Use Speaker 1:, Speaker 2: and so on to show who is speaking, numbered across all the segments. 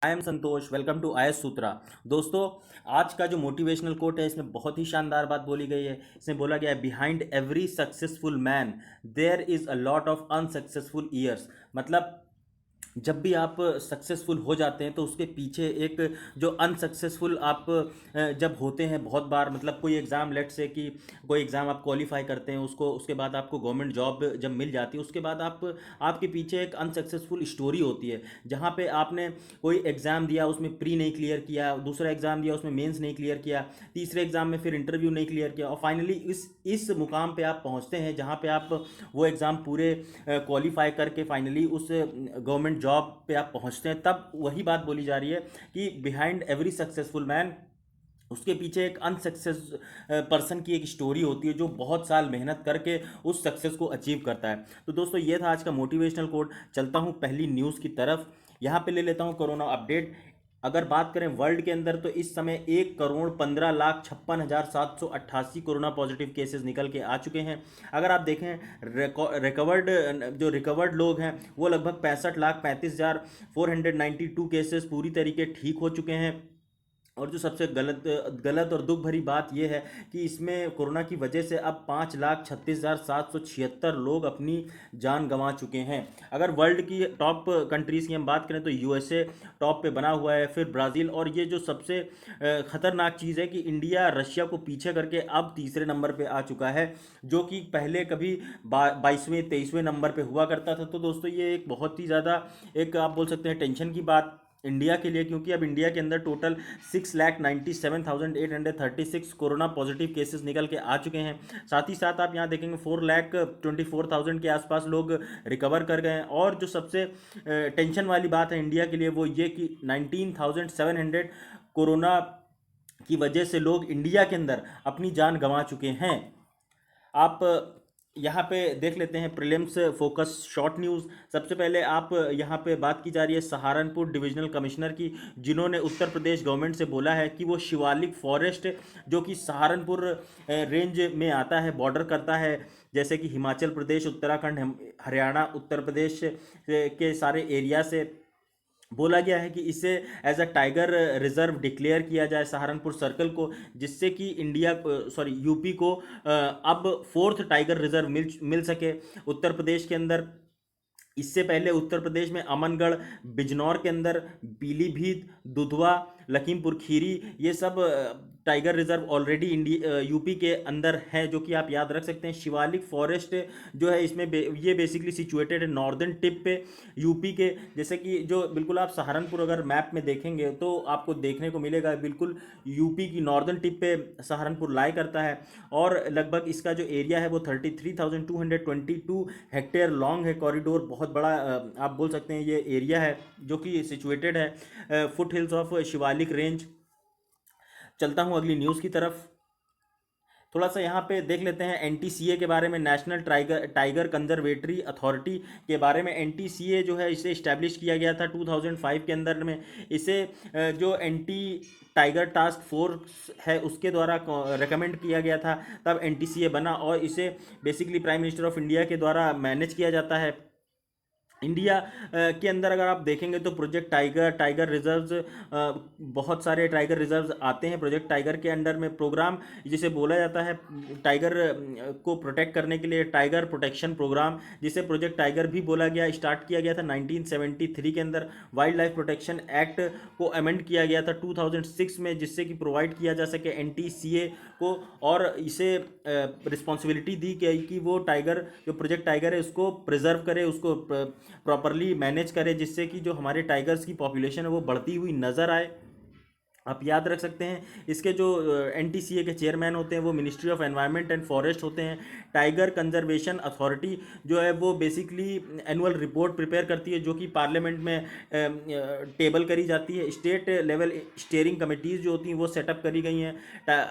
Speaker 1: I am Santosh. Welcome to I S Sutra. दोस्तों, आज का जो मोटिवेशनल कोट है इसमें बहुत ही शानदार बात बोली गई है। इसमें बोला गया है, behind every successful man there is a lot of unsuccessful years. मतलब जब भी आप सक्सेसफुल हो जाते हैं तो उसके पीछे एक जो अनसक्सेसफुल आप जब होते हैं बहुत बार, मतलब कोई एग्ज़ाम, लेट से कि कोई एग्ज़ाम आप क्वालिफाई करते हैं, उसको उसके बाद आपको गवर्नमेंट जॉब जब मिल जाती है, उसके बाद आपके पीछे एक अनसक्सेसफुल स्टोरी होती है जहाँ पे आपने कोई एग्ज़ाम दिया, उसमें प्री नहीं क्लियर किया, दूसरा एग्ज़ाम दिया उसमें मेंस नहीं क्लियर किया, तीसरे एग्ज़ाम में फिर इंटरव्यू नहीं क्लियर किया, और फाइनली इस मुकाम पे आप पहुँचते हैं जहाँ पे आप वो एग्ज़ाम पूरे क्वालिफाई करके फाइनली उस गवर्नमेंट जॉब पे आप पहुंचते हैं। तब वही बात बोली जा रही है कि बिहाइंड एवरी सक्सेसफुल मैन, उसके पीछे एक अनसक्सेस पर्सन की एक स्टोरी होती है जो बहुत साल मेहनत करके उस सक्सेस को अचीव करता है। तो दोस्तों, ये था आज का मोटिवेशनल कोट। चलता हूँ पहली न्यूज़ की तरफ। यहाँ पे ले लेता हूँ कोरोना अपडेट। अगर बात करें वर्ल्ड के अंदर तो इस समय 1,15,56,788 कोरोना पॉजिटिव केसेस निकल के आ चुके हैं। अगर आप देखें रिकवर्ड लोग हैं वो लगभग 65,35,492 केसेस पूरी तरीके ठीक हो चुके हैं। और जो सबसे गलत गलत और दुख भरी बात यह है कि इसमें कोरोना की वजह से अब 5,36,776 लोग अपनी जान गंवा चुके हैं। अगर वर्ल्ड की टॉप कंट्रीज़ की हम बात करें तो यूएसए टॉप पे बना हुआ है, फिर ब्राज़ील, और ये जो सबसे ख़तरनाक चीज़ है कि इंडिया रशिया को पीछे करके अब तीसरे नंबर पे आ चुका है, जो कि पहले कभी 22वें 23वें नंबर पे हुआ करता था। तो दोस्तों, ये एक बहुत ही ज़्यादा, एक आप बोल सकते हैं टेंशन की बात इंडिया के लिए, क्योंकि अब इंडिया के अंदर टोटल 6,97,836 कोरोना पॉजिटिव केसेस निकल के आ चुके हैं। साथ ही साथ आप यहाँ देखेंगे 4,24,000 के आसपास लोग रिकवर कर गए हैं। और जो सबसे टेंशन वाली बात है इंडिया के लिए वो ये कि 19,700 कोरोना की वजह से लोग इंडिया के अंदर अपनी जान गंवा चुके हैं। आप यहाँ पे देख लेते हैं प्रीलिम्स फोकस शॉर्ट न्यूज़। सबसे पहले आप यहाँ पे बात की जा रही है सहारनपुर डिविजनल कमिश्नर की, जिन्होंने उत्तर प्रदेश गवर्नमेंट से बोला है कि वो शिवालिक फॉरेस्ट, जो कि सहारनपुर रेंज में आता है, बॉर्डर करता है, जैसे कि हिमाचल प्रदेश, उत्तराखंड, हरियाणा, उत्तर प्रदेश के सारे एरिया से, बोला गया है कि इसे as a tiger reserve declare किया जाए सहारनपुर सर्कल को, जिससे कि यूपी को अब फोर्थ टाइगर रिजर्व मिल सके उत्तर प्रदेश के अंदर। इससे पहले उत्तर प्रदेश में अमनगढ़, बिजनौर के अंदर पीलीभीत, दुधवा, लखीमपुर खीरी, ये सब tiger reserve already India UP के अंदर है, जो कि आप याद रख सकते हैं। शिवालिक फॉरेस्ट जो है इसमें ये बेसिकली सिचुएटेड है नॉर्दर्न टिप पे यूपी के, जैसे कि जो बिल्कुल आप सहारनपुर अगर मैप में देखेंगे तो आपको देखने को मिलेगा बिल्कुल यूपी की नॉर्दर्न टिप पे सहारनपुर लाई करता है। और लगभग इसका जो एरिया है वो 33,222 हेक्टेयर लॉन्ग है। कॉरिडोर बहुत बड़ा आप बोल सकते हैं ये एरिया है, जो कि सिचुएटेड है foot hills of Shivalik range. चलता हूँ अगली न्यूज़ की तरफ। थोड़ा सा यहाँ पे देख लेते हैं एनटीसीए के बारे में, national tiger tiger conservatory authority के बारे में। एनटीसीए जो है इसे इस्टेब्लिश किया गया था 2005 के अंदर में। इसे जो एंटी टाइगर टास्क फोर्स है उसके द्वारा रेकमेंड किया गया था, तब एनटीसीए बना, और इसे basically prime minister of India के द्वारा मैनेज किया जाता है। इंडिया के अंदर अगर आप देखेंगे तो प्रोजेक्ट टाइगर, टाइगर रिजर्व्स, बहुत सारे टाइगर रिजर्व्स आते हैं प्रोजेक्ट टाइगर के अंडर में। प्रोग्राम जिसे बोला जाता है टाइगर को प्रोटेक्ट करने के लिए, टाइगर प्रोटेक्शन प्रोग्राम, जिसे प्रोजेक्ट टाइगर भी बोला गया, स्टार्ट किया गया था 1973 के अंदर। वाइल्ड लाइफ प्रोटेक्शन एक्ट को अमेंड किया गया था 2006 में, जिससे कि प्रोवाइड किया जा सके एनटीसीए को, और इसे रिस्पॉन्सिबिलिटी दी गई कि वो टाइगर, जो प्रोजेक्ट टाइगर है उसको प्रिजर्व करे, उसको प्रॉपरली मैनेज करे, जिससे कि जो हमारे टाइगर्स की पॉपुलेशन है वो बढ़ती हुई नज़र आए। आप याद रख सकते हैं इसके जो एनटीसीए के चेयरमैन होते हैं वो ministry of environment and forest होते हैं। टाइगर कंजर्वेशन अथॉरिटी जो है वो बेसिकली एनुअल रिपोर्ट प्रिपेयर करती है, जो कि पार्लियामेंट में टेबल करी जाती है। स्टेट लेवल स्टीयरिंग कमेटीज़ जो होती हैं वो सेटअप करी गई हैं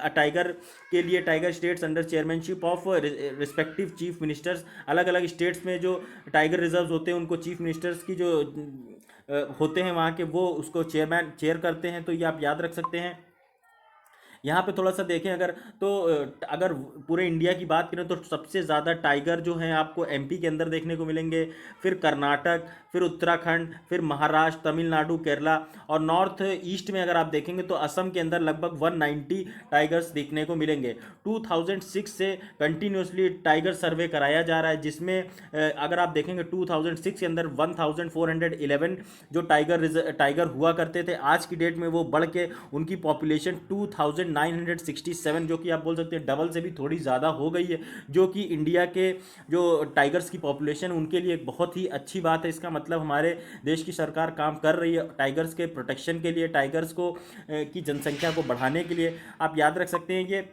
Speaker 1: टाइगर के लिए। Tiger states under chairmanship of respective chief ministers, अलग अलग स्टेट्स में जो टाइगर रिजर्व होते हैं उनको चीफ मिनिस्टर्स की जो होते हैं वहाँ के, वो उसको चेयर करते हैं। तो ये आप याद रख सकते हैं। यहाँ पे थोड़ा सा देखें अगर, तो अगर पूरे इंडिया की बात करें तो सबसे ज़्यादा टाइगर जो हैं आपको एमपी के अंदर देखने को मिलेंगे, फिर कर्नाटक, फिर उत्तराखंड, फिर महाराष्ट्र, तमिलनाडु, केरला, और नॉर्थ ईस्ट में अगर आप देखेंगे तो असम के अंदर लगभग 190 टाइगर्स देखने को मिलेंगे। 2006 से कंटिन्यूसली टाइगर सर्वे कराया जा रहा है, जिसमें अगर आप देखेंगे 2006 के अंदर 1411 जो टाइगर हुआ करते थे, आज की डेट में वो बढ़ के उनकी पॉपुलेशन 2967, जो कि आप बोल सकते हैं डबल से भी थोड़ी ज़्यादा हो गई है, जो कि इंडिया के जो टाइगर्स की पॉपुलेशन उनके लिए एक बहुत ही अच्छी बात है। इसका मतलब हमारे देश की सरकार काम कर रही है टाइगर्स के प्रोटेक्शन के लिए, टाइगर्स को की जनसंख्या को बढ़ाने के लिए। आप याद रख सकते हैं कि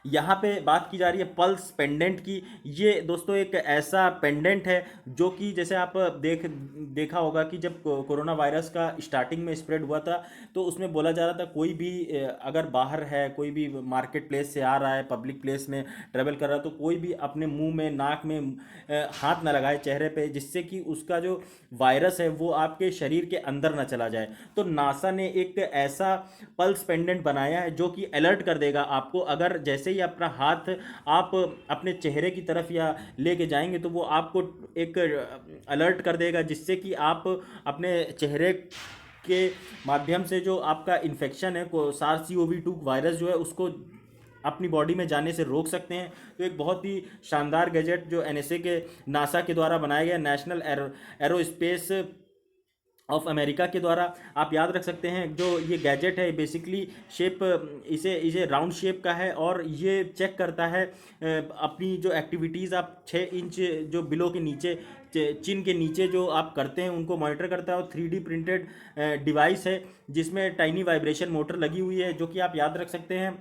Speaker 1: यहाँ पे बात की जा रही है पल्स पेंडेंट की। ये दोस्तों एक ऐसा पेंडेंट है जो कि जैसे आप देखा होगा कि जब कोरोना वायरस का स्टार्टिंग में स्प्रेड हुआ था तो उसमें बोला जा रहा था कोई भी अगर बाहर है, कोई भी मार्केट प्लेस से आ रहा है, पब्लिक प्लेस में ट्रेवल कर रहा है, तो कोई भी अपने मुंह में, नाक में हाथ ना लगाए, चेहरे पे, जिससे कि उसका जो वायरस है वो आपके शरीर के अंदर ना चला जाए। तो नासा ने एक ऐसा पल्स पेंडेंट बनाया है जो कि अलर्ट कर देगा आपको, अगर जैसे ही अपना हाथ आप अपने चेहरे की तरफ या लेके जाएंगे तो वो आपको एक अलर्ट कर देगा, जिससे कि आप अपने चेहरे के माध्यम से जो आपका इन्फेक्शन है को SARS-CoV-2 वायरस जो है उसको अपनी बॉडी में जाने से रोक सकते हैं। तो एक बहुत ही शानदार गैजेट जो एनएसए के, नासा के द्वारा बनाया गया, नेशनल एरोस्पेस ऑफ अमेरिका के द्वारा, आप याद रख सकते हैं। जो ये गैजेट है बेसिकली शेप इसे इसे राउंड शेप का है, और ये चेक करता है अपनी जो एक्टिविटीज़ आप 6 इंच जो बिलो के नीचे, चिन के नीचे जो आप करते हैं उनको मॉनिटर करता है। और 3D प्रिंटेड डिवाइस है जिसमें टाइनी वाइब्रेशन मोटर लगी हुई है, जो कि आप याद रख सकते हैं।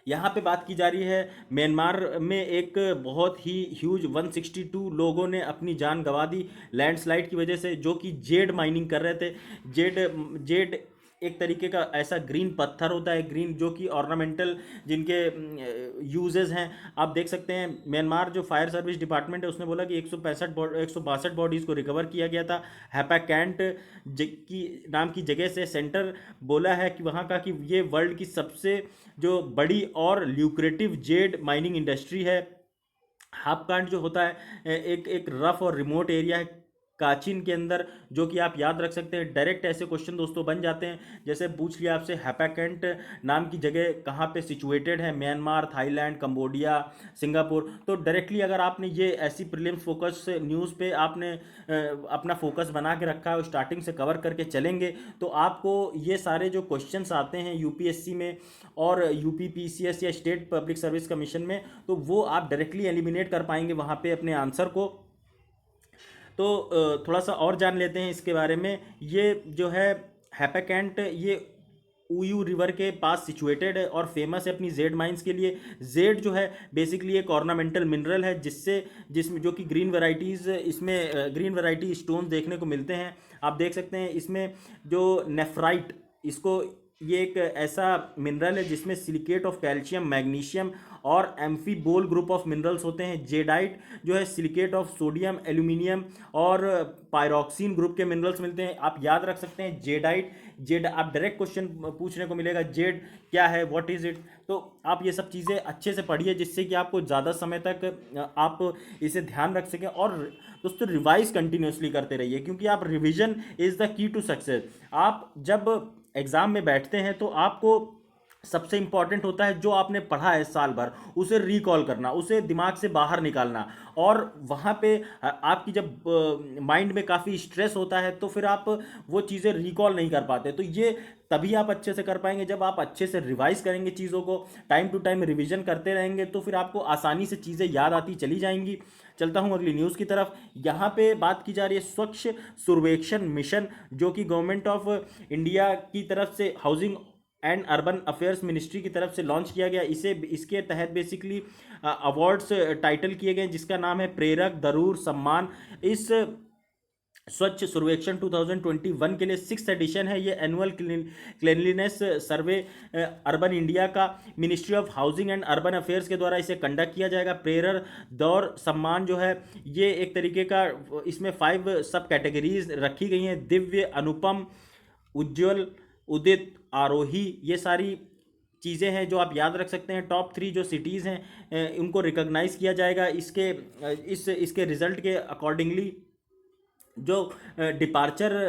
Speaker 1: यहाँ पे बात की जा रही है म्यांमार में एक बहुत ही ह्यूज 162 लोगों ने अपनी जान गंवा दी लैंडस्लाइड की वजह से, जो कि जेड माइनिंग कर रहे थे। जेड जेड एक तरीके का ऐसा ग्रीन पत्थर होता है, ग्रीन, जो कि ऑर्नामेंटल जिनके यूजेस हैं। आप देख सकते हैं म्यांमार जो फायर सर्विस डिपार्टमेंट है उसने बोला कि 162 बॉडीज़ को रिकवर किया गया था। हैपाकैंट की नाम की जगह से सेंटर बोला है कि वहाँ का कि ये वर्ल्ड की सबसे जो बड़ी और ल्यूक्रेटिव जेड माइनिंग इंडस्ट्री है। हापकांड जो होता है एक एक रफ और रिमोट एरिया है काचिन के अंदर, जो कि आप याद रख सकते हैं। डायरेक्ट ऐसे क्वेश्चन दोस्तों बन जाते हैं, जैसे पूछ लिया आपसे हैपाकैंट नाम की जगह कहाँ पे सिचुएटेड है, म्यांमार, थाईलैंड, कंबोडिया, सिंगापुर। तो डायरेक्टली अगर आपने ये ऐसी प्रीलिम्स फोकस न्यूज़ पे आपने अपना फोकस बना के रखा है और स्टार्टिंग से कवर करके चलेंगे, तो आपको ये सारे जो क्वेश्चंस आते हैं यूपीएससी में और यूपीपीसीएस या स्टेट पब्लिक सर्विस कमीशन में, तो वो आप डायरेक्टली एलिमिनेट कर पाएंगे वहाँ पे अपने आंसर को। तो थोड़ा सा और जान लेते हैं इसके बारे में। ये जो है हैपाकैंट, ये उयू रिवर के पास सिचुएटेड है और फेमस है अपनी जेड माइंस के लिए। जेड जो है बेसिकली एक ऑर्नामेंटल मिनरल है जिसमें जो कि ग्रीन वैराइटीज़, इसमें ग्रीन वैराइटी स्टोन देखने को मिलते हैं। आप देख सकते हैं इसमें जो नेफ्राइट, इसको ये एक ऐसा मिनरल है जिसमें सिलिकेट ऑफ कैल्शियम, मैग्नीशियम और एम्फीबोल ग्रुप ऑफ मिनरल्स होते हैं। जेडाइट जो है सिलिकेट ऑफ सोडियम, एल्यूमिनियम और पायरोक्सिन ग्रुप के मिनरल्स मिलते हैं। आप याद रख सकते हैं जेड आप डायरेक्ट क्वेश्चन पूछने को मिलेगा, जेड क्या है, व्हाट इज इट। तो आप ये सब चीज़ें अच्छे से पढ़िए जिससे कि आपको ज़्यादा समय तक आप इसे ध्यान रख सकें। और दोस्तों रिवाइज कंटिन्यूसली करते रहिए, क्योंकि आप revision is the key to success. आप जब एग्ज़ाम में बैठते हैं तो आपको सबसे इंपॉर्टेंट होता है जो आपने पढ़ा है साल भर उसे रिकॉल करना, उसे दिमाग से बाहर निकालना। और वहाँ पे आपकी जब माइंड में काफ़ी स्ट्रेस होता है तो फिर आप वो चीज़ें रिकॉल नहीं कर पाते। तो ये तभी आप अच्छे से कर पाएंगे जब आप अच्छे से रिवाइज करेंगे, चीज़ों को टाइम टू टाइम रिवीजन करते रहेंगे, तो फिर आपको आसानी से चीज़ें याद आती चली जाएंगी। चलता हूँ अगली न्यूज़ की तरफ। यहाँ पे बात की जा रही है स्वच्छ सर्वेक्षण मिशन, जो कि गवर्नमेंट ऑफ इंडिया की तरफ से housing and urban affairs ministry की तरफ से लॉन्च किया गया। इसके तहत बेसिकली अवार्ड्स टाइटल किए गए जिसका नाम है प्रेरक दरूर सम्मान। इस स्वच्छ सर्वेक्षण 2021 के लिए 6th एडिशन है। ये एनुअल क्लीनलीनेस सर्वे अर्बन इंडिया का ministry of housing and urban affairs के द्वारा इसे कंडक्ट किया जाएगा। प्रेरक दौर सम्मान जो है ये एक तरीके का, इसमें 5 सब कैटेगरीज रखी गई हैं: दिव्य, अनुपम, उज्ज्वल, उदित, आरोही, ये सारी चीज़ें हैं जो आप याद रख सकते हैं। टॉप 3 जो सिटीज़ हैं उनको रिकॉग्नाइज़ किया जाएगा इसके रिजल्ट के अकॉर्डिंगली। जो डिपार्चर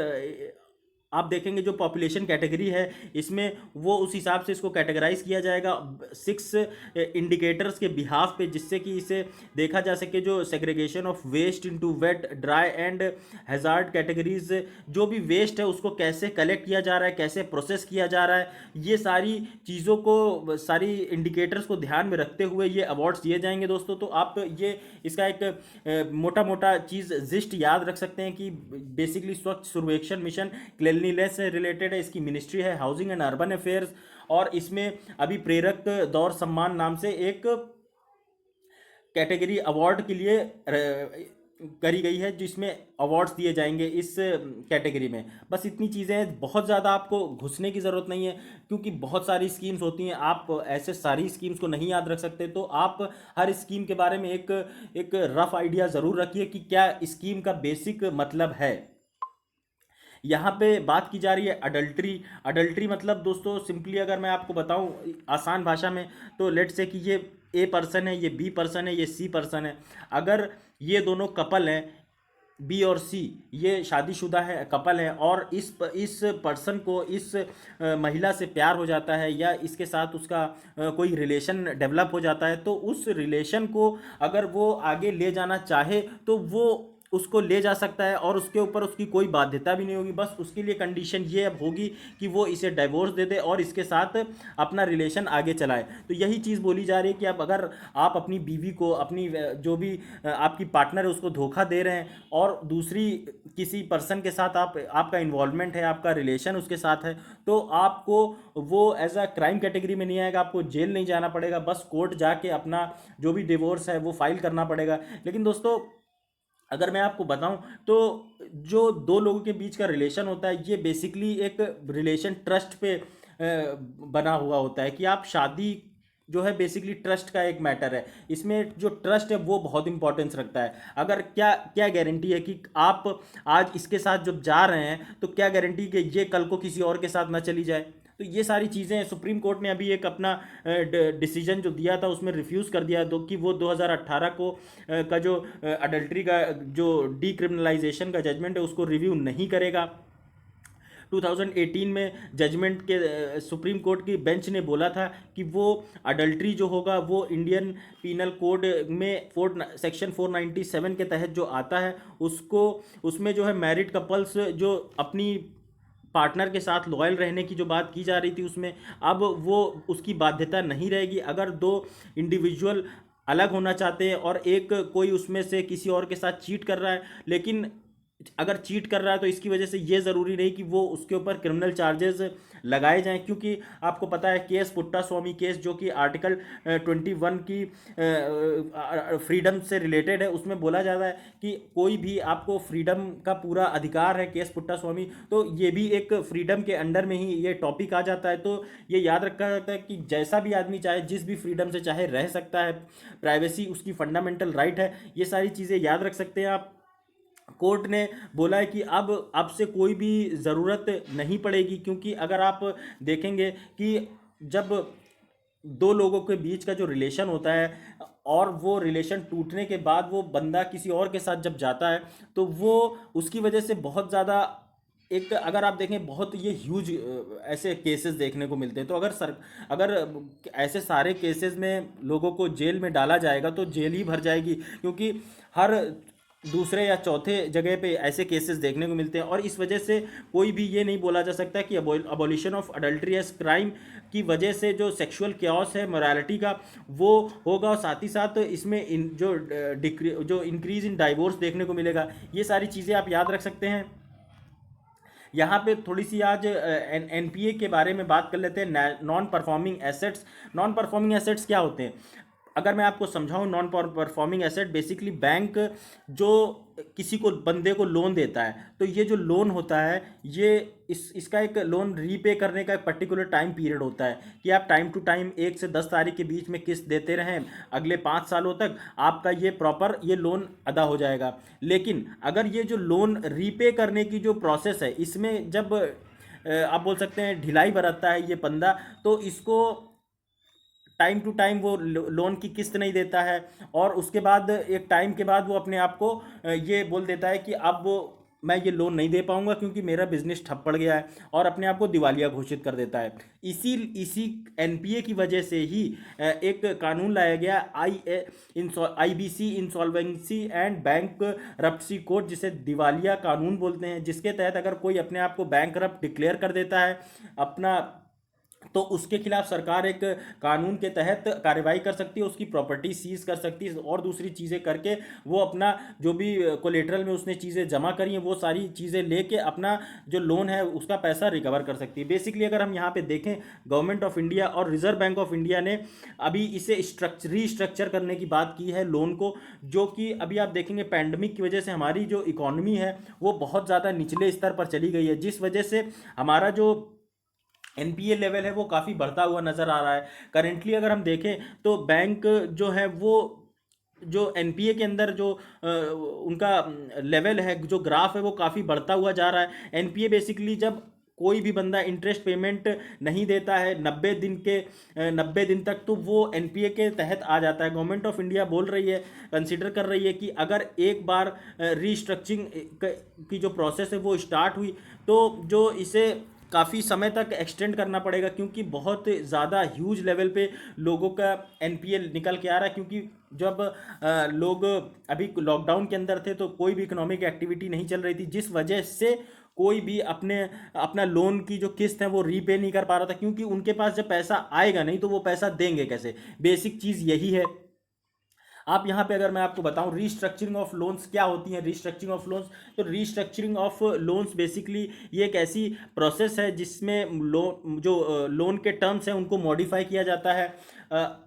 Speaker 1: आप देखेंगे जो पॉपुलेशन कैटेगरी है इसमें, वो उस हिसाब से इसको कैटेगराइज किया जाएगा 6 इंडिकेटर्स के बिहाफ पे, जिससे कि इसे देखा जा सके। जो segregation of waste into wet, dry and hazard categories, जो भी वेस्ट है उसको कैसे कलेक्ट किया जा रहा है, कैसे प्रोसेस किया जा रहा है, ये सारी चीज़ों को, सारी इंडिकेटर्स को ध्यान में रखते हुए ये अवार्ड्स दिए जाएंगे दोस्तों। तो आप ये इसका एक मोटा मोटा चीज़ जिस्ट याद रख सकते हैं कि बेसिकली स्वच्छ सर्वेक्षण मिशन क्लीनलीनेस से रिलेटेड है, इसकी मिनिस्ट्री है हाउसिंग एंड अर्बन अफेयर्स, और इसमें अभी प्रेरक दौर सम्मान नाम से एक कैटेगरी अवार्ड के लिए करी गई है, जिसमें अवार्ड्स दिए जाएंगे इस कैटेगरी में। बस इतनी चीज़ें हैं, बहुत ज़्यादा आपको घुसने की ज़रूरत नहीं है, क्योंकि बहुत सारी स्कीम्स होती हैं, आप ऐसे सारी स्कीम्स को नहीं याद रख सकते। तो आप हर स्कीम के बारे में एक रफ आइडिया ज़रूर रखिए कि क्या स्कीम का बेसिक मतलब है। यहाँ पे बात की जा रही है अडल्ट्री। अडल्ट्री मतलब दोस्तों सिंपली अगर मैं आपको बताऊँ आसान भाषा में, तो लेट्स से कि ये ए पर्सन है, ये बी पर्सन है, ये सी पर्सन है। अगर ये दोनों कपल हैं, बी और सी, ये शादीशुदा है, कपल है, और इस पर्सन को इस महिला से प्यार हो जाता है, या इसके साथ उसका कोई रिलेशन डेवलप हो जाता है, तो उस रिलेशन को अगर वो आगे ले जाना चाहे तो वो उसको ले जा सकता है, और उसके ऊपर उसकी कोई बाध्यता भी नहीं होगी। बस उसके लिए कंडीशन ये अब होगी कि वो इसे डाइवोर्स दे दे और इसके साथ अपना रिलेशन आगे चलाए। तो यही चीज़ बोली जा रही है कि अब अगर आप अपनी बीवी को, अपनी जो भी आपकी पार्टनर है उसको धोखा दे रहे हैं, और दूसरी किसी पर्सन के साथ आपका इन्वॉल्वमेंट है, आपका रिलेशन उसके साथ है, तो आपको वो एज अ क्राइम कैटेगरी में नहीं आएगा, आपको जेल नहीं जाना पड़ेगा, बस कोर्ट जाके अपना जो भी डिवोर्स है वो फाइल करना पड़ेगा। लेकिन दोस्तों अगर मैं आपको बताऊं तो जो दो लोगों के बीच का रिलेशन होता है, ये बेसिकली एक रिलेशन ट्रस्ट पे बना हुआ होता है, कि आप शादी जो है बेसिकली ट्रस्ट का एक मैटर है। इसमें जो ट्रस्ट है वो बहुत इंपॉर्टेंस रखता है। अगर क्या क्या गारंटी है कि आप आज इसके साथ जब जा रहे हैं तो क्या गारंटी कि ये कल को किसी और के साथ ना चली जाए। तो ये सारी चीज़ें सुप्रीम कोर्ट ने अभी एक अपना डिसीजन जो दिया था उसमें रिफ्यूज़ कर दिया कि वो 2018 को का जो अडल्ट्री का जो डीक्रिमिनलाइजेशन का जजमेंट है उसको रिव्यू नहीं करेगा। 2018 में जजमेंट के सुप्रीम कोर्ट की बेंच ने बोला था कि वो अडल्ट्री जो होगा वो इंडियन पीनल कोड में सेक्शन 497 के तहत जो आता है उसको, उसमें जो है मैरिड कपल्स जो अपनी पार्टनर के साथ लॉयल रहने की जो बात की जा रही थी उसमें अब वो उसकी बाध्यता नहीं रहेगी। अगर दो इंडिविजुअल अलग होना चाहते हैं और एक कोई उसमें से किसी और के साथ चीट कर रहा है, लेकिन अगर चीट कर रहा है तो इसकी वजह से ये ज़रूरी नहीं कि वो उसके ऊपर क्रिमिनल चार्जेस लगाए जाएं, क्योंकि आपको पता है केस पुट्टा स्वामी केस जो कि आर्टिकल 21 की फ्रीडम से रिलेटेड है, उसमें बोला जाता है कि कोई भी आपको फ्रीडम का पूरा अधिकार है, केस पुट्टा स्वामी। तो ये भी एक फ्रीडम के अंडर में ही ये टॉपिक आ जाता है। तो ये याद रखा जाता है कि जैसा भी आदमी चाहे, जिस भी फ्रीडम से चाहे रह सकता है, प्राइवेसी उसकी फंडामेंटल राइट है। ये सारी चीज़ें याद रख सकते हैं आप। कोर्ट ने बोला है कि अब से कोई भी ज़रूरत नहीं पड़ेगी, क्योंकि अगर आप देखेंगे कि जब दो लोगों के बीच का जो रिलेशन होता है और वो रिलेशन टूटने के बाद वो बंदा किसी और के साथ जब जाता है तो वो उसकी वजह से बहुत ज़्यादा एक, अगर आप देखें बहुत ये ह्यूज ऐसे केसेस देखने को मिलते हैं। तो अगर ऐसे सारे केसेस में लोगों को जेल में डाला जाएगा तो जेल ही भर जाएगी, क्योंकि हर दूसरे या चौथे जगह पे ऐसे केसेस देखने को मिलते हैं। और इस वजह से कोई भी ये नहीं बोला जा सकता कि abolition of adultery as crime की वजह से जो सेक्सुअल क्यास है मोरालिटी का वो होगा, और साथ ही साथ इसमें जो इंक्रीज इन डाइवोर्स देखने को मिलेगा। ये सारी चीज़ें आप याद रख सकते हैं। यहाँ पे थोड़ी सी आज एनपीए के बारे में बात कर लेते हैं। Non performing assets. Non performing assets क्या होते हैं अगर मैं आपको समझाऊं? Non performing asset basically bank जो किसी को बंदे को लोन देता है, तो ये जो लोन होता है ये इसका एक लोन रीपे करने का एक पर्टिकुलर टाइम पीरियड होता है कि आप टाइम टू टाइम 1 से 10 तारीख के बीच में किस्त देते रहें, अगले 5 सालों तक आपका ये प्रॉपर ये लोन अदा हो जाएगा। लेकिन अगर ये जो लोन रीपे करने की जो प्रोसेस है, इसमें जब आप बोल सकते हैं ढिलाई बरतता है ये बंदा, तो इसको टाइम टू टाइम वो लोन की किस्त नहीं देता है, और उसके बाद एक टाइम के बाद वो अपने आप को ये बोल देता है कि अब मैं ये लोन नहीं दे पाऊंगा क्योंकि मेरा बिजनेस ठप पड़ गया है, और अपने आप को दिवालिया घोषित कर देता है। इसी इसी एनपीए की वजह से ही एक कानून लाया गया, IBC insolvency and bankruptcy code, जिसे दिवालिया कानून बोलते हैं, जिसके तहत अगर कोई अपने आप को बैंक रप्ट डिक्लेयर कर देता है अपना, तो उसके खिलाफ सरकार एक कानून के तहत कार्रवाई कर सकती है, उसकी प्रॉपर्टी सीज कर सकती है, और दूसरी चीज़ें करके वो अपना जो भी कोलेटरल में उसने चीज़ें जमा करी हैं वो सारी चीज़ें लेके अपना जो लोन है उसका पैसा रिकवर कर सकती है। बेसिकली अगर हम यहाँ पे देखें, गवर्नमेंट ऑफ इंडिया और रिजर्व बैंक ऑफ इंडिया ने अभी इसे रीस्ट्रक्चर करने की बात की है लोन को, जो कि अभी आप देखेंगे पैंडमिक की वजह से हमारी जो इकोनॉमी है वो बहुत ज़्यादा निचले स्तर पर चली गई है, जिस वजह से हमारा जो एनपीए लेवल है वो काफ़ी बढ़ता हुआ नज़र आ रहा है। करेंटली अगर हम देखें तो बैंक जो है वो जो एनपीए के अंदर जो उनका लेवल है, जो ग्राफ है वो काफ़ी बढ़ता हुआ जा रहा है। एनपीए बेसिकली जब कोई भी बंदा इंटरेस्ट पेमेंट नहीं देता है 90 दिन तक, तो वो एनपीए के तहत आ जाता है। गवर्नमेंट ऑफ इंडिया बोल रही है, कंसिडर कर रही है कि अगर एक बार रीस्ट्रक्चरिंग की जो प्रोसेस है वो स्टार्ट हुई तो जो इसे काफ़ी समय तक एक्सटेंड करना पड़ेगा, क्योंकि बहुत ज़्यादा ह्यूज लेवल पे लोगों का एनपीए निकल के आ रहा है। क्योंकि जब लोग अभी लॉकडाउन के अंदर थे तो कोई भी इकोनॉमिक एक्टिविटी नहीं चल रही थी, जिस वजह से कोई भी अपना लोन की जो किस्त है वो रीपे नहीं कर पा रहा था, क्योंकि उनके पास जब पैसा आएगा नहीं तो वो पैसा देंगे कैसे। बेसिक चीज़ यही है। आप यहाँ पे अगर मैं आपको बताऊं रीस्ट्रक्चरिंग ऑफ लोन्स क्या होती है, रीस्ट्रक्चरिंग ऑफ लोन्स, तो रीस्ट्रक्चरिंग ऑफ लोन्स बेसिकली ये एक ऐसी प्रोसेस है जिसमें लोन के टर्म्स हैं उनको मॉडिफाई किया जाता है।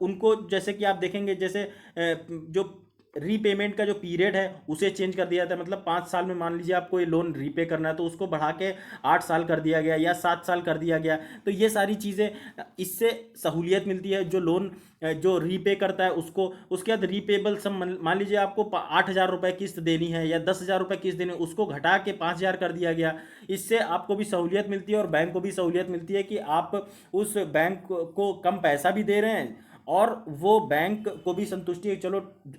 Speaker 1: उनको जैसे कि आप देखेंगे, जैसे जो रीपेमेंट का जो पीरियड है उसे चेंज कर दिया जाता है। मतलब 5 साल में मान लीजिए आपको ये लोन रीपे करना है तो उसको बढ़ा के 8 साल कर दिया गया या 7 साल कर दिया गया। तो ये सारी चीज़ें, इससे सहूलियत मिलती है जो लोन जो रीपे करता है उसको। उसके बाद रीपेबल सम, मान लीजिए आपको 8,000 रुपये किस्त देनी है या 10,000 रुपये किस्त देनी है, उसको घटा के 5,000 कर दिया गया। इससे आपको भी सहूलियत मिलती है और बैंक को भी सहूलियत मिलती है कि आप उस बैंक को कम पैसा भी दे रहे हैं और वो बैंक को भी संतुष्टि है, चलो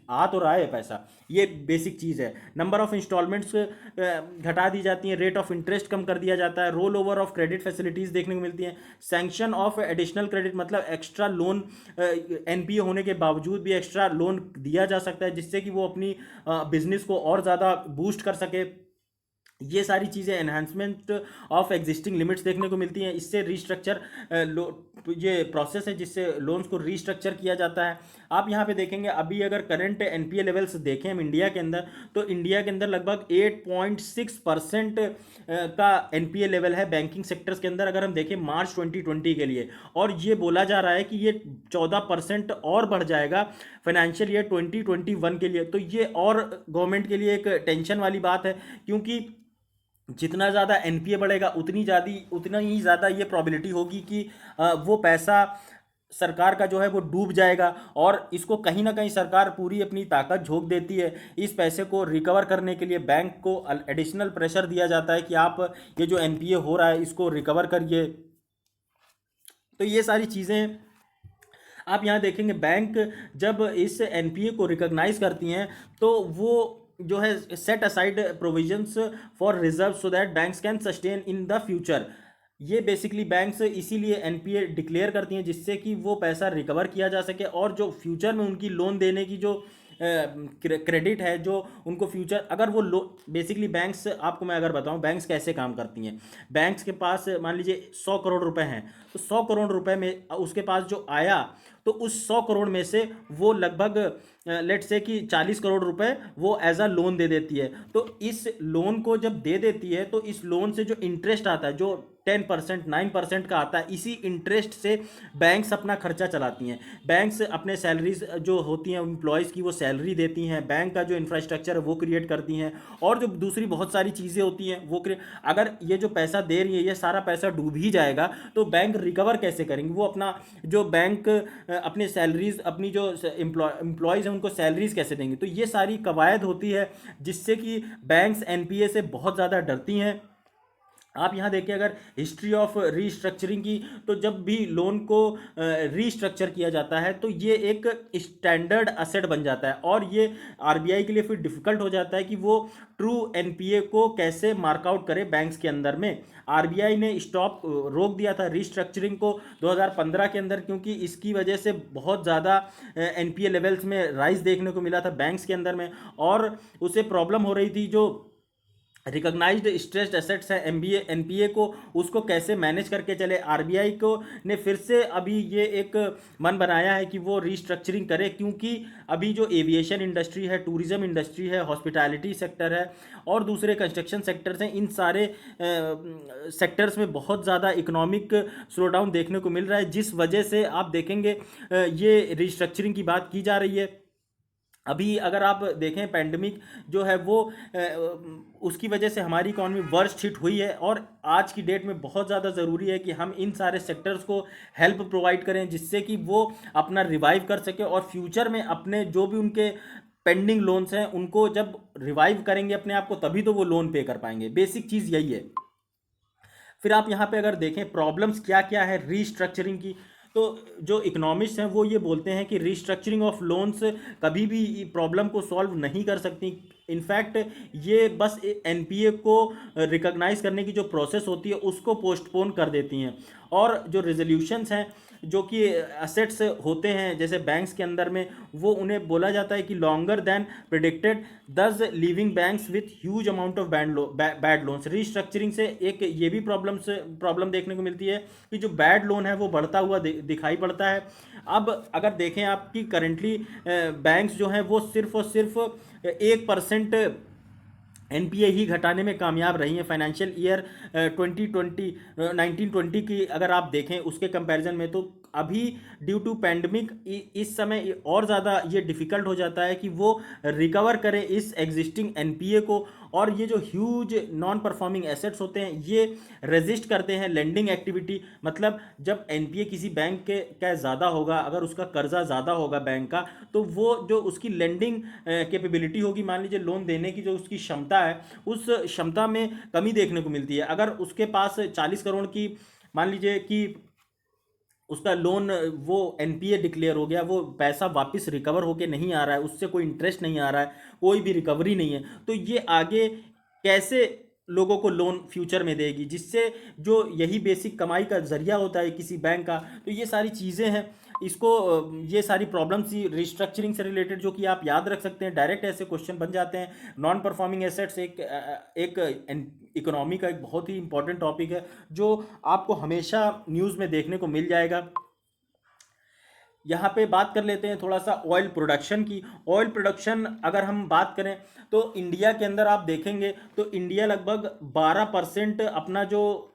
Speaker 1: आ तो रहा है पैसा। ये बेसिक चीज़ है। नंबर ऑफ इंस्टॉलमेंट्स घटा दी जाती हैं, रेट ऑफ इंटरेस्ट कम कर दिया जाता है, roll over of credit facilities देखने को मिलती हैं, सैंक्शन ऑफ एडिशनल क्रेडिट, मतलब एक्स्ट्रा लोन एनपीए होने के बावजूद भी एक्स्ट्रा लोन दिया जा सकता है जिससे कि वो अपनी बिजनेस को और ज़्यादा बूस्ट कर सके। ये सारी चीज़ें एनहांसमेंट ऑफ एग्जिस्टिंग लिमिट्स देखने को मिलती हैं। इससे रीस्ट्रक्चर ये प्रोसेस है जिससे लोन्स को रीस्ट्रक्चर किया जाता है। आप यहाँ पे देखेंगे अभी अगर करंट एनपीए लेवल्स देखें हम इंडिया के अंदर, तो इंडिया के अंदर लगभग 8.6% का एनपीए लेवल है बैंकिंग सेक्टर्स के अंदर, अगर हम देखें मार्च 2020 के लिए। और ये बोला जा रहा है कि ये 14% और बढ़ जाएगा फाइनेंशियल ईयर 2021 के लिए। तो ये और गवर्नमेंट के लिए एक टेंशन वाली बात है, क्योंकि जितना ज़्यादा एनपीए बढ़ेगा उतना ही ज़्यादा ये प्रॉबिलिटी होगी कि वो पैसा सरकार का जो है वो डूब जाएगा। और इसको कहीं ना कहीं सरकार पूरी अपनी ताकत झोंक देती है। इस पैसे को रिकवर करने के लिए बैंक को एडिशनल प्रेशर दिया जाता है कि आप ये जो एनपीए हो रहा है इसको रिकवर करिए। तो ये सारी चीज़ें आप यहाँ देखेंगे, बैंक जब इस एनपीए को रिकॉग्नाइज करती हैं तो वो जो है set aside provisions for reserve so that banks can sustain in the future. ये बेसिकली बैंक्स इसीलिए एनपीए डिक्लेयर करती हैं जिससे कि वो पैसा रिकवर किया जा सके, और जो फ्यूचर में उनकी लोन देने की जो क्रेडिट है जो उनको फ्यूचर, अगर वो बेसिकली बैंक्स, आपको मैं अगर बताऊं बैंक्स कैसे काम करती हैं। बैंक्स के पास मान लीजिए 100 करोड़ रुपए हैं, तो 100 करोड़ रुपए में उसके पास जो आया तो उस 100 करोड़ में से वो लगभग लेट से कि 40 करोड़ रुपए वो एज अ लोन दे देती है। तो इस लोन को जब दे देती है तो इस लोन से जो इंटरेस्ट आता है, जो 10% 9% का आता है, इसी इंटरेस्ट से बैंक्स अपना खर्चा चलाती हैं। बैंक्स अपने सैलरीज जो होती हैं एम्प्लॉयज़ की वो सैलरी देती हैं, बैंक का जो इंफ्रास्ट्रक्चर है वो क्रिएट करती हैं, और जो दूसरी बहुत सारी चीज़ें होती हैं वो अगर ये जो पैसा दे रही है ये सारा पैसा डूब ही जाएगा तो बैंक रिकवर कैसे करेंगे। वो अपना जो बैंक अपने सैलरीज, अपनी जो एम्प्लॉयज़ हैं उनको सैलरीज कैसे देंगे। तो ये सारी कवायद होती है जिससे कि बैंक्स एनपीए से बहुत ज़्यादा डरती हैं। आप यहाँ देखिए, अगर हिस्ट्री ऑफ रीस्ट्रक्चरिंग की, तो जब भी लोन को रीस्ट्रक्चर किया जाता है तो ये एक स्टैंडर्ड असेट बन जाता है, और ये आरबीआई के लिए फिर डिफ़िकल्ट हो जाता है कि वो ट्रू एनपीए को कैसे मार्कआउट करे बैंक्स के अंदर में। आरबीआई ने स्टॉप रोक दिया था रीस्ट्रक्चरिंग को 2015 के अंदर, क्योंकि इसकी वजह से बहुत ज़्यादा एनपीए लेवल्स में राइज देखने को मिला था बैंक्स के अंदर में, और उसे प्रॉब्लम हो रही थी जो रिकॉग्नाइज्ड स्ट्रेस्ड एसेट्स है एमबीए एनपीए को, उसको कैसे मैनेज करके चले। आरबीआई को ने फिर से अभी ये एक मन बनाया है कि वो रीस्ट्रक्चरिंग करे, क्योंकि अभी जो एविएशन इंडस्ट्री है, टूरिज्म इंडस्ट्री है, हॉस्पिटैलिटी सेक्टर है और दूसरे कंस्ट्रक्शन सेक्टर्स हैं, इन सारे सेक्टर्स में बहुत ज़्यादा इकोनॉमिक स्लो डाउन देखने को मिल रहा है, जिस वजह से आप देखेंगे ये रीस्ट्रक्चरिंग की बात की जा रही है। अभी अगर आप देखें, पैंडमिक जो है वो उसकी वजह से हमारी इकॉनमी वर्स्ट हिट हुई है, और आज की डेट में बहुत ज़्यादा ज़रूरी है कि हम इन सारे सेक्टर्स को हेल्प प्रोवाइड करें, जिससे कि वो अपना रिवाइव कर सके, और फ्यूचर में अपने जो भी उनके पेंडिंग लोन्स हैं उनको जब रिवाइव करेंगे अपने आप को, तभी तो वो लोन पे कर पाएंगे। बेसिक चीज़ यही है। फिर आप यहाँ पे अगर देखें प्रॉब्लम्स क्या क्या है रीस्ट्रक्चरिंग की, तो जो इकोनॉमिस्ट हैं वो ये बोलते हैं कि रीस्ट्रक्चरिंग ऑफ लोन्स कभी भी प्रॉब्लम को सॉल्व नहीं कर सकती। इनफैक्ट ये बस एनपीए को रिकॉग्नाइज करने की जो प्रोसेस होती है उसको पोस्टपोन कर देती हैं, और जो रेजोल्यूशंस हैं जो कि असेट्स होते हैं जैसे बैंक्स के अंदर में, वो उन्हें बोला जाता है कि लॉन्गर देन प्रिडिक्टेड, दस leaving banks with huge amount of bad loans. Restructuring से एक ये भी प्रॉब्लम देखने को मिलती है कि जो बैड लोन है वो बढ़ता हुआ दिखाई पड़ता है। अब अगर देखें आपकी करेंटली बैंक्स जो हैं वो सिर्फ और सिर्फ 1% एनपीए ही घटाने में कामयाब रही हैं फाइनेंशियल ईयर 1920 की अगर आप देखें उसके कंपैरिजन में, तो अभी ड्यू टू पैंडमिक इस समय और ज़्यादा ये डिफ़िकल्ट हो जाता है कि वो रिकवर करें इस एग्जिस्टिंग एनपीए को, और ये जो ह्यूज नॉन परफॉर्मिंग एसेट्स होते हैं ये रेजिस्ट करते हैं लेंडिंग एक्टिविटी। मतलब जब एनपीए किसी बैंक के का ज़्यादा होगा, अगर उसका कर्जा ज़्यादा होगा बैंक का, तो वो जो उसकी लेंडिंग कैपेबिलिटी होगी, मान लीजिए लोन देने की जो उसकी क्षमता है, उस क्षमता में कमी देखने को मिलती है। अगर उसके पास 40 करोड़ की, मान लीजिए कि उसका लोन वो एनपीए डिक्लेयर हो गया, वो पैसा वापस रिकवर होके नहीं आ रहा है, उससे कोई इंटरेस्ट नहीं आ रहा है, कोई भी रिकवरी नहीं है, तो ये आगे कैसे लोगों को लोन फ्यूचर में देगी, जिससे जो यही बेसिक कमाई का जरिया होता है किसी बैंक का। तो ये सारी चीज़ें हैं, इसको ये सारी प्रॉब्लम्स ही रिस्ट्रक्चरिंग से रिलेटेड जो कि आप याद रख सकते हैं, डायरेक्ट ऐसे क्वेश्चन बन जाते हैं। नॉन परफॉर्मिंग एसेट्स एक इकोनॉमी का एक बहुत ही इंपॉर्टेंट टॉपिक है जो आपको हमेशा न्यूज़ में देखने को मिल जाएगा। यहाँ पे बात कर लेते हैं थोड़ा सा ऑयल प्रोडक्शन की। ऑयल प्रोडक्शन अगर हम बात करें तो इंडिया के अंदर आप देखेंगे तो इंडिया लगभग 12% अपना जो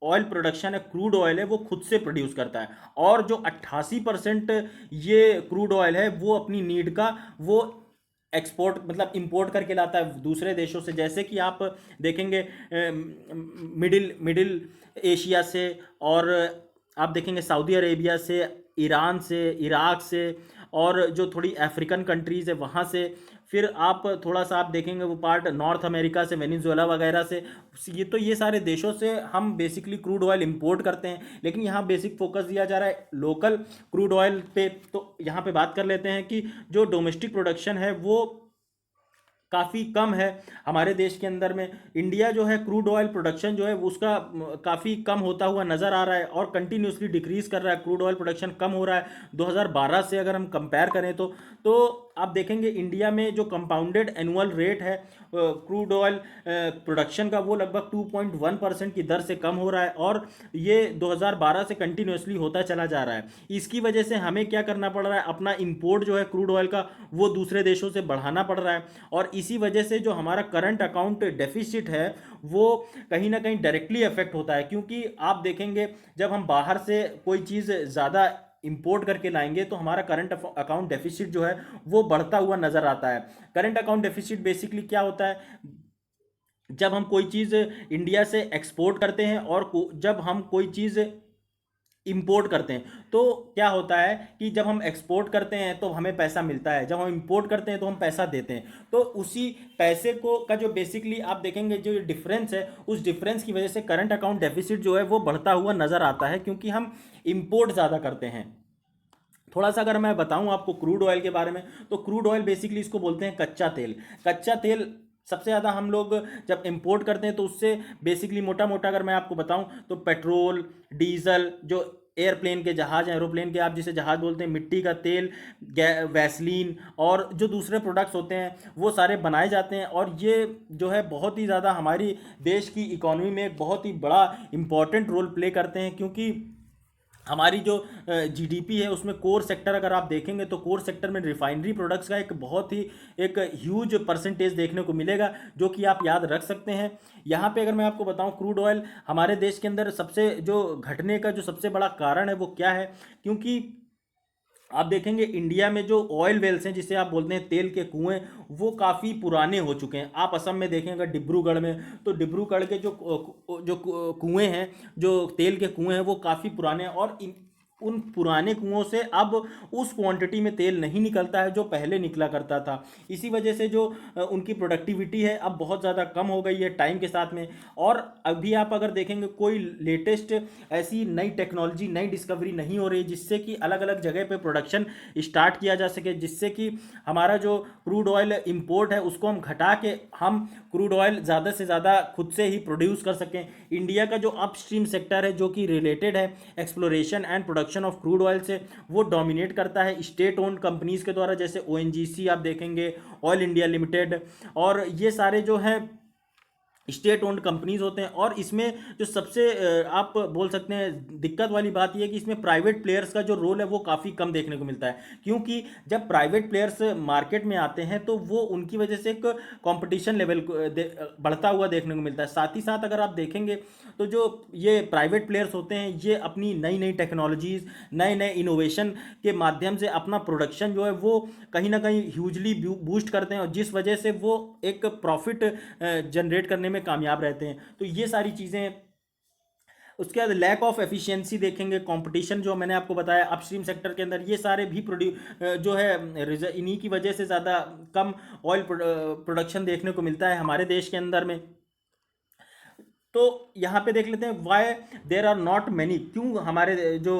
Speaker 1: ऑयल प्रोडक्शन है, क्रूड ऑयल है, वो खुद से प्रोड्यूस करता है, और जो 88% ये क्रूड ऑयल है वो अपनी नीड का वो एक्सपोर्ट मतलब इंपोर्ट करके लाता है दूसरे देशों से। जैसे कि आप देखेंगे मिडिल मिडिल एशिया से, और आप देखेंगे सऊदी अरेबिया से, ईरान से, इराक से, और जो थोड़ी अफ्रीकन कंट्रीज़ है वहाँ से। फिर आप थोड़ा सा आप देखेंगे वो पार्ट नॉर्थ अमेरिका से, वेनेजुएला वगैरह से। ये सारे देशों से हम बेसिकली क्रूड ऑयल इंपोर्ट करते हैं, लेकिन यहाँ बेसिक फोकस दिया जा रहा है लोकल क्रूड ऑयल पे। तो यहाँ पे बात कर लेते हैं कि जो डोमेस्टिक प्रोडक्शन है वो काफ़ी कम है हमारे देश के अंदर में। इंडिया जो है क्रूड ऑयल प्रोडक्शन जो है उसका काफ़ी कम होता हुआ नज़र आ रहा है, और कंटिन्यूसली डिक्रीज़ कर रहा है, क्रूड ऑयल प्रोडक्शन कम हो रहा है 2012 से अगर हम कंपेयर करें तो आप देखेंगे इंडिया में जो कंपाउंडेड एनुअल रेट है क्रूड ऑयल प्रोडक्शन का, वो लगभग 2.1% की दर से कम हो रहा है, और ये 2012 से कंटिन्यूसली होता चला जा रहा है। इसकी वजह से हमें क्या करना पड़ रहा है, अपना इंपोर्ट जो है क्रूड ऑयल का वो दूसरे देशों से बढ़ाना पड़ रहा है, और इसी वजह से जो हमारा करंट अकाउंट डेफिसिट है वो कहीं ना कहीं डायरेक्टली अफेक्ट होता है। क्योंकि आप देखेंगे जब हम बाहर से कोई चीज़ ज़्यादा इंपोर्ट करके लाएंगे तो हमारा करंट अकाउंट डेफिसिट जो है वो बढ़ता हुआ नज़र आता है। करंट अकाउंट डेफिसिट बेसिकली क्या होता है, जब हम कोई चीज़ इंडिया से एक्सपोर्ट करते हैं और जब हम कोई चीज़ इंपोर्ट करते हैं। तो क्या होता है कि जब हम एक्सपोर्ट करते हैं तो हमें पैसा मिलता है, जब हम इंपोर्ट करते हैं तो हम पैसा देते हैं। तो उसी पैसे को का जो बेसिकली आप देखेंगे जो डिफरेंस है, उस डिफरेंस की वजह से करंट अकाउंट डेफिसिट जो है वो बढ़ता हुआ नजर आता है, क्योंकि हम इंपोर्ट ज़्यादा करते हैं। थोड़ा सा अगर मैं बताऊं आपको क्रूड ऑयल के बारे में, तो क्रूड ऑयल बेसिकली इसको बोलते हैं कच्चा तेल। कच्चा तेल सबसे ज़्यादा हम लोग जब इंपोर्ट करते हैं तो उससे बेसिकली मोटा मोटा अगर मैं आपको बताऊं तो पेट्रोल, डीजल, जो एयरप्लेन के जहाज, एरोप्लेन के आप जिसे जहाज बोलते हैं, मिट्टी का तेल, वैसलीन और जो दूसरे प्रोडक्ट्स होते हैं वो सारे बनाए जाते हैं। और ये जो है बहुत ही ज़्यादा हमारी देश की इकोनॉमी में एक बहुत ही बड़ा इंपॉर्टेंट रोल प्ले करते हैं, क्योंकि हमारी जो जीडीपी है उसमें कोर सेक्टर अगर आप देखेंगे तो कोर सेक्टर में रिफाइनरी प्रोडक्ट्स का एक बहुत ही एक ह्यूज परसेंटेज देखने को मिलेगा, जो कि आप याद रख सकते हैं। यहाँ पे अगर मैं आपको बताऊं क्रूड ऑयल हमारे देश के अंदर सबसे जो घटने का जो सबसे बड़ा कारण है वो क्या है, क्योंकि आप देखेंगे इंडिया में जो ऑयल वेल्स हैं जिसे आप बोलते हैं तेल के कुएं, वो काफ़ी पुराने हो चुके हैं। आप असम में देखें अगर डिब्रूगढ़ में, तो डिब्रूगढ़ के जो कुएं हैं, जो तेल के कुएं हैं वो काफ़ी पुराने हैं। और उन पुराने कुओं से अब उस क्वांटिटी में तेल नहीं निकलता है जो पहले निकला करता था। इसी वजह से जो उनकी प्रोडक्टिविटी है अब बहुत ज़्यादा कम हो गई है टाइम के साथ में। और अभी आप अगर देखेंगे कोई लेटेस्ट ऐसी नई टेक्नोलॉजी, नई डिस्कवरी नहीं हो रही जिससे कि अलग अलग जगह पे प्रोडक्शन स्टार्ट किया जा सके, जिससे कि हमारा जो क्रूड ऑयल इंपोर्ट है उसको हम घटा के हम क्रूड ऑयल ज़्यादा से ज़्यादा खुद से ही प्रोड्यूस कर सकें। इंडिया का जो अपस्ट्रीम सेक्टर है जो कि रिलेटेड है exploration and production of crude oil से, वो डोमिनेट करता है स्टेट ओन्ड कंपनीज के द्वारा, जैसे ओएनजीसी आप देखेंगे, ऑयल इंडिया लिमिटेड, और ये सारे जो हैं स्टेट ओन्ड कंपनीज होते हैं। और इसमें जो सबसे आप बोल सकते हैं दिक्कत वाली बात यह है कि इसमें प्राइवेट प्लेयर्स का जो रोल है वो काफ़ी कम देखने को मिलता है, क्योंकि जब प्राइवेट प्लेयर्स मार्केट में आते हैं तो वो उनकी वजह से एक कंपटीशन लेवल बढ़ता हुआ देखने को मिलता है। साथ ही साथ अगर आप देखेंगे तो जो ये प्राइवेट प्लेयर्स होते हैं ये अपनी नई नई टेक्नोलॉजीज़, नए नए इनोवेशन के माध्यम से अपना प्रोडक्शन जो है वो कहीं ना कहीं ह्यूजली बूस्ट करते हैं, और जिस वजह से वो एक प्रॉफिट जनरेट करने में कामयाब रहते हैं। तो ये सारी चीज़ें, उसके बाद लैक ऑफ एफिशिएंसी देखेंगे, कंपटीशन जो मैंने आपको बताया अपस्ट्रीम सेक्टर के अंदर, ये सारे भी जो है इन्हीं की वजह से ज़्यादा कम ऑयल प्रोडक्शन देखने को मिलता है हमारे देश के अंदर में। तो यहाँ पे देख लेते हैं why there are not many, क्यों हमारे जो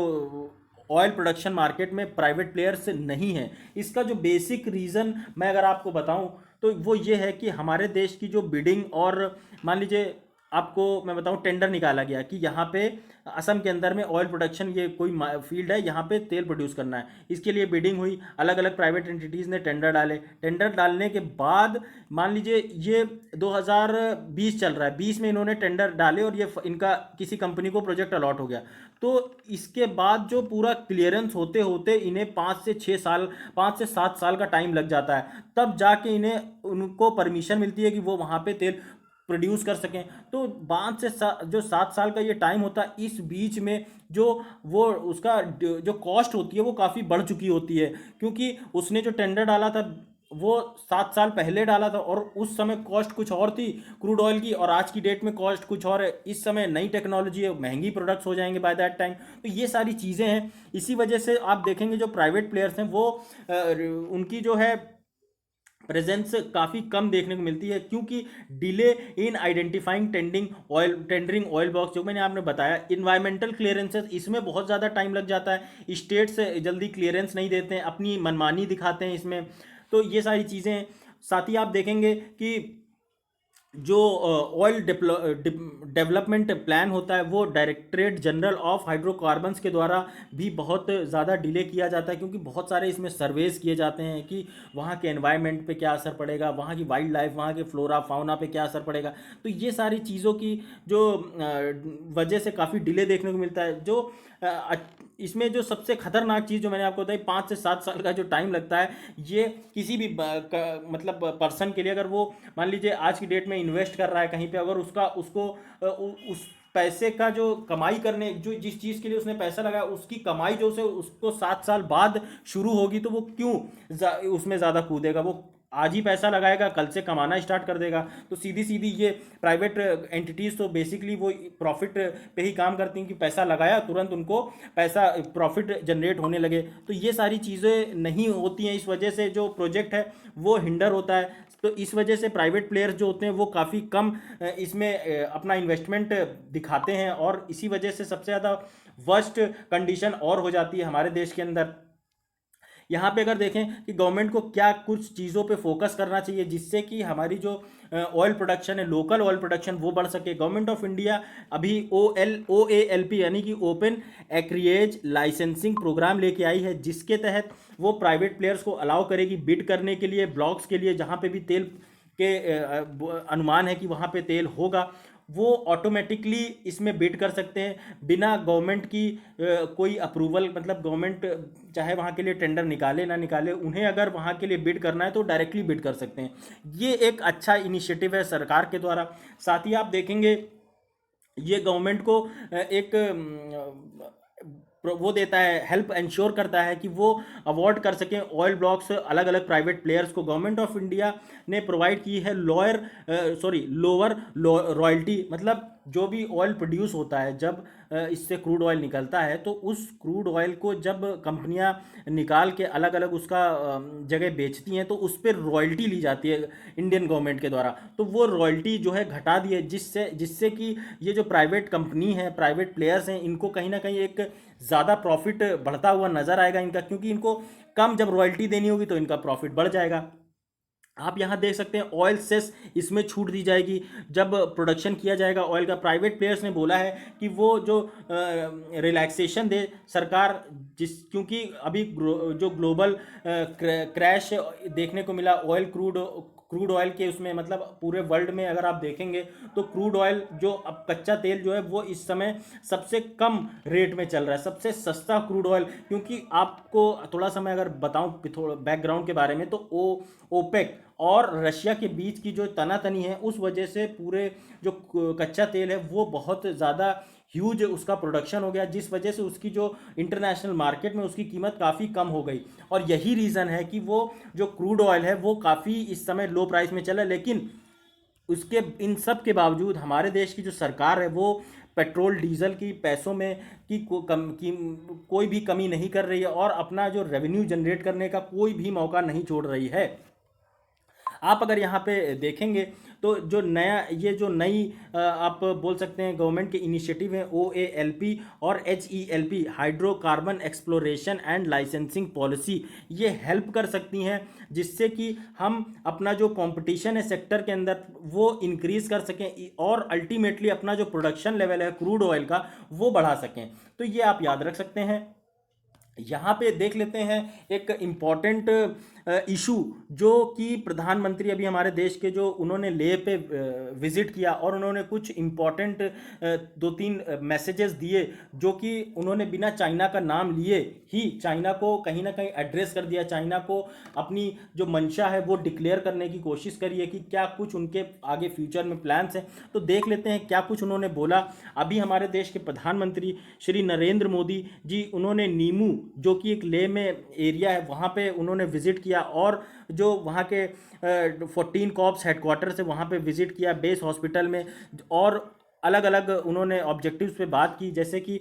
Speaker 1: ऑयल प्रोडक्शन मार्केट में प्राइवेट प्लेयर्स नहीं है। इसका जो बेसिक रीज़न मैं अगर आपको बताऊं तो वो ये है कि हमारे देश की जो बिडिंग, और मान लीजिए आपको मैं बताऊं टेंडर निकाला गया कि यहाँ पे असम के अंदर में ऑयल प्रोडक्शन, ये कोई फील्ड है यहाँ पे तेल प्रोड्यूस करना है, इसके लिए बिडिंग हुई, अलग अलग प्राइवेट एंटिटीज़ ने टेंडर डाले। टेंडर डालने के बाद मान लीजिए ये 2020 चल रहा है, 20 में इन्होंने टेंडर डाले और ये इनका किसी कंपनी को प्रोजेक्ट अलॉट हो गया। तो इसके बाद जो पूरा क्लियरेंस होते होते इन्हें 5 से 6 साल, 5 से 7 साल का टाइम लग जाता है, तब जाके इन्हें उनको परमिशन मिलती है कि वो वहाँ पे तेल प्रोड्यूस कर सकें। तो 5 से 7 का ये टाइम होता है, इस बीच में जो वो उसका जो कॉस्ट होती है वो काफ़ी बढ़ चुकी होती है, क्योंकि उसने जो टेंडर डाला था वो 7 साल पहले डाला था और उस समय कॉस्ट कुछ और थी क्रूड ऑयल की, और आज की डेट में कॉस्ट कुछ और है। इस समय नई टेक्नोलॉजी है, महंगी प्रोडक्ट्स हो जाएंगे बाय दैट टाइम। तो ये सारी चीज़ें हैं, इसी वजह से आप देखेंगे जो प्राइवेट प्लेयर्स हैं वो उनकी जो है प्रेजेंस काफ़ी कम देखने को मिलती है, क्योंकि delay in identifying tendering oil box, जो मैंने आपने बताया, इन्वायरमेंटल क्लियरेंसेस, इसमें बहुत ज़्यादा टाइम लग जाता है, स्टेट्स जल्दी क्लियरेंस नहीं देते हैं, अपनी मनमानी दिखाते हैं इसमें। तो ये सारी चीज़ें, साथ ही आप देखेंगे कि जो ऑयल डेवलपमेंट प्लान होता है वो डायरेक्टरेट जनरल ऑफ हाइड्रोकार्बन्स के द्वारा भी बहुत ज़्यादा डिले किया जाता है, क्योंकि बहुत सारे इसमें सर्वेस किए जाते हैं कि वहाँ के एनवायरनमेंट पे क्या असर पड़ेगा, वहाँ की वाइल्ड लाइफ, वहाँ के फ्लोरा फाउना पे क्या असर पड़ेगा। तो ये सारी चीज़ों की जो वजह से काफ़ी डिले देखने को मिलता है। जो इसमें जो सबसे खतरनाक चीज़ जो मैंने आपको बताई, 5 से 7 साल का जो टाइम लगता है, ये किसी भी मतलब पर्सन के लिए, अगर वो मान लीजिए आज की डेट में इन्वेस्ट कर रहा है कहीं पे, अगर उस पैसे का जो कमाई करने, जो जिस चीज़ के लिए उसने पैसा लगाया उसकी कमाई जो उसे उसको 7 साल बाद शुरू होगी, तो वो क्यों उसमें ज़्यादा कूदेगा। वो आज ही पैसा लगाएगा, कल से कमाना स्टार्ट कर देगा। तो सीधी सीधी ये प्राइवेट एंटिटीज़ तो बेसिकली वो प्रॉफिट पे ही काम करती हैं कि पैसा लगाया तुरंत उनको पैसा प्रॉफिट जनरेट होने लगे। तो ये सारी चीज़ें नहीं होती हैं, इस वजह से जो प्रोजेक्ट है वो हिंडर होता है। तो इस वजह से प्राइवेट प्लेयर्स जो होते हैं वो काफ़ी कम इसमें अपना इन्वेस्टमेंट दिखाते हैं, और इसी वजह से सबसे ज़्यादा वर्स्ट कंडीशन और हो जाती है हमारे देश के अंदर। यहाँ पे अगर देखें कि गवर्नमेंट को क्या कुछ चीज़ों पे फोकस करना चाहिए जिससे कि हमारी जो ऑयल प्रोडक्शन है, लोकल ऑयल प्रोडक्शन, वो बढ़ सके। गवर्नमेंट ऑफ इंडिया अभी OALP यानी कि ओपन एक्रिएज लाइसेंसिंग प्रोग्राम लेके आई है, जिसके तहत वो प्राइवेट प्लेयर्स को अलाउ करेगी बिड करने के लिए, ब्लॉक्स के लिए जहाँ पे भी तेल के अनुमान है कि वहाँ पे तेल होगा, वो ऑटोमेटिकली इसमें बिड कर सकते हैं बिना गवर्नमेंट की कोई अप्रूवल। मतलब गवर्नमेंट चाहे वहाँ के लिए टेंडर निकाले ना निकाले, उन्हें अगर वहाँ के लिए बिड करना है तो डायरेक्टली बिड कर सकते हैं। ये एक अच्छा इनिशिएटिव है सरकार के द्वारा। साथ ही आप देखेंगे ये गवर्नमेंट को एक वो देता है, हेल्प इंश्योर करता है कि वो अवॉर्ड कर सकें ऑयल ब्लॉक्स अलग अलग प्राइवेट प्लेयर्स को। गवर्नमेंट ऑफ इंडिया ने प्रोवाइड की है लोअर रॉयल्टी। मतलब जो भी ऑयल प्रोड्यूस होता है, जब इससे क्रूड ऑयल निकलता है, तो उस क्रूड ऑयल को जब कंपनियां निकाल के अलग अलग उसका जगह बेचती हैं, तो उस पर रॉयल्टी ली जाती है इंडियन गवर्नमेंट के द्वारा। तो वो रॉयल्टी जो है घटा दी है, जिससे जिससे कि ये जो प्राइवेट कंपनी है, प्राइवेट प्लेयर्स हैं, इनको कहीं ना कहीं एक ज़्यादा प्रॉफिट बढ़ता हुआ नज़र आएगा इनका, क्योंकि इनको कम जब रॉयल्टी देनी होगी तो इनका प्रॉफिट बढ़ जाएगा। आप यहाँ देख सकते हैं ऑयल सेस इसमें छूट दी जाएगी जब प्रोडक्शन किया जाएगा ऑयल का। प्राइवेट प्लेयर्स ने बोला है कि वो जो रिलैक्सेशन दे सरकार, क्योंकि अभी जो ग्लोबल क्रैश देखने को मिला ऑयल क्रूड ऑयल के उसमें, मतलब पूरे वर्ल्ड में अगर आप देखेंगे तो क्रूड ऑयल जो अब कच्चा तेल जो है वो इस समय सबसे कम रेट में चल रहा है, सबसे सस्ता क्रूड ऑयल। क्योंकि आपको थोड़ा समय अगर बताऊं थोड़ा बैकग्राउंड के बारे में, तो ओपेक और रशिया के बीच की जो तनातनी है, उस वजह से पूरे जो कच्चा तेल है वो बहुत ज़्यादा ह्यूज उसका प्रोडक्शन हो गया, जिस वजह से उसकी जो इंटरनेशनल मार्केट में उसकी कीमत काफ़ी कम हो गई। और यही रीज़न है कि वो जो क्रूड ऑयल है वो काफ़ी इस समय लो प्राइस में चला। लेकिन उसके इन सब के बावजूद हमारे देश की जो सरकार है वो पेट्रोल डीजल की पैसों में कोई भी कमी नहीं कर रही है, और अपना जो रेवेन्यू जनरेट करने का कोई भी मौका नहीं छोड़ रही है। आप अगर यहाँ पे देखेंगे तो जो नई आप बोल सकते हैं गवर्नमेंट के इनिशिएटिव हैं OALP और HELP, hydrocarbon exploration and licensing policy, ये हेल्प कर सकती हैं जिससे कि हम अपना जो कंपटीशन है सेक्टर के अंदर वो इंक्रीज़ कर सकें, और अल्टीमेटली अपना जो प्रोडक्शन लेवल है क्रूड ऑयल का वो बढ़ा सकें। तो ये आप याद रख सकते हैं। यहाँ पे देख लेते हैं एक इम्पॉर्टेंट इशू, जो कि प्रधानमंत्री अभी हमारे देश के जो उन्होंने लेह पे विज़िट किया, और उन्होंने कुछ इम्पॉर्टेंट 2-3 मैसेजेस दिए, जो कि उन्होंने बिना चाइना का नाम लिए ही चाइना को कहीं ना कहीं एड्रेस कर दिया। चाइना को अपनी जो मंशा है वो डिक्लेयर करने की कोशिश करी है कि क्या कुछ उनके आगे फ्यूचर में प्लान्स हैं। तो देख लेते हैं क्या कुछ उन्होंने बोला। अभी हमारे देश के प्रधानमंत्री श्री नरेंद्र मोदी जी, उन्होंने नीमू जो कि एक लेह में एरिया है वहाँ पे उन्होंने विज़िट किया, और जो वहाँ के 14 कॉर्प्स हेडक्वार्टर से वहाँ पे विज़िट किया बेस हॉस्पिटल में, और अलग अलग उन्होंने ऑब्जेक्टिव्स पे बात की। जैसे कि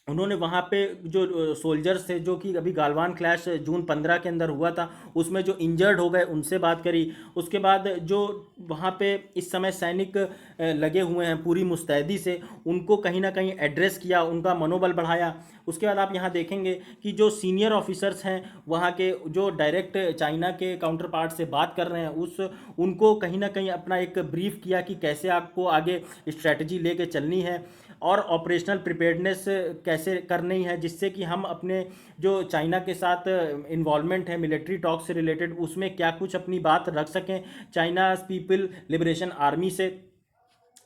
Speaker 1: उन्होंने वहाँ पे जो सोल्जर्स थे, जो कि अभी गालवान क्लैश जून 15 के अंदर हुआ था, उसमें जो इंजर्ड हो गए उनसे बात करी। उसके बाद जो वहाँ पे इस समय सैनिक लगे हुए हैं पूरी मुस्तैदी से, उनको कहीं ना कहीं एड्रेस किया, उनका मनोबल बढ़ाया। उसके बाद आप यहाँ देखेंगे कि जो सीनियर ऑफिसर्स हैं वहाँ के, जो डायरेक्ट चाइना के काउंटर पार्ट से बात कर रहे हैं, उनको कहीं ना कहीं अपना एक ब्रीफ किया कि कैसे आपको आगे स्ट्रैटेजी लेके चलनी है, और ऑपरेशनल प्रिपेयर्डनेस कैसे करनी है, जिससे कि हम अपने जो चाइना के साथ इन्वॉल्वमेंट है मिलिट्री टॉक से रिलेटेड, उसमें क्या कुछ अपनी बात रख सकें चाइना पीपल लिबरेशन आर्मी से।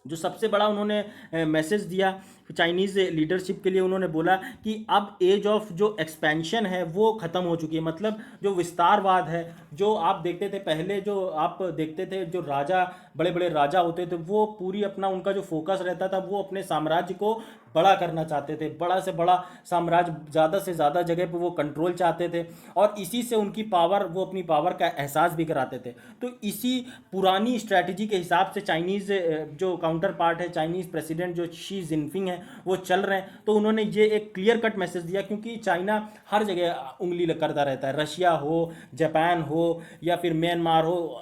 Speaker 1: जो सबसे बड़ा उन्होंने मैसेज दिया चाइनीज़ लीडरशिप के लिए उन्होंने बोला कि अब एज ऑफ जो एक्सपेंशन है वो ख़त्म हो चुकी है। मतलब जो विस्तारवाद है, जो आप देखते थे पहले, जो आप देखते थे जो राजा, बड़े बड़े राजा होते थे, वो पूरी अपना उनका जो फोकस रहता था वो अपने साम्राज्य को बड़ा करना चाहते थे, बड़ा से बड़ा साम्राज्य, ज़्यादा से ज़्यादा जगह पे वो कंट्रोल चाहते थे, और इसी से उनकी पावर, वो अपनी पावर का एहसास भी कराते थे। तो इसी पुरानी स्ट्रैटेजी के हिसाब से चाइनीज़ जो काउंटर पार्ट है, चाइनीज़ प्रेसिडेंट जो शी जिनपिंग है, वो चल रहे हैं। तो उन्होंने ये एक क्लियर कट मैसेज दिया, क्योंकि चाइना हर जगह उंगली करता रहता है, रशिया हो, जापान हो, या फिर म्यांमार हो,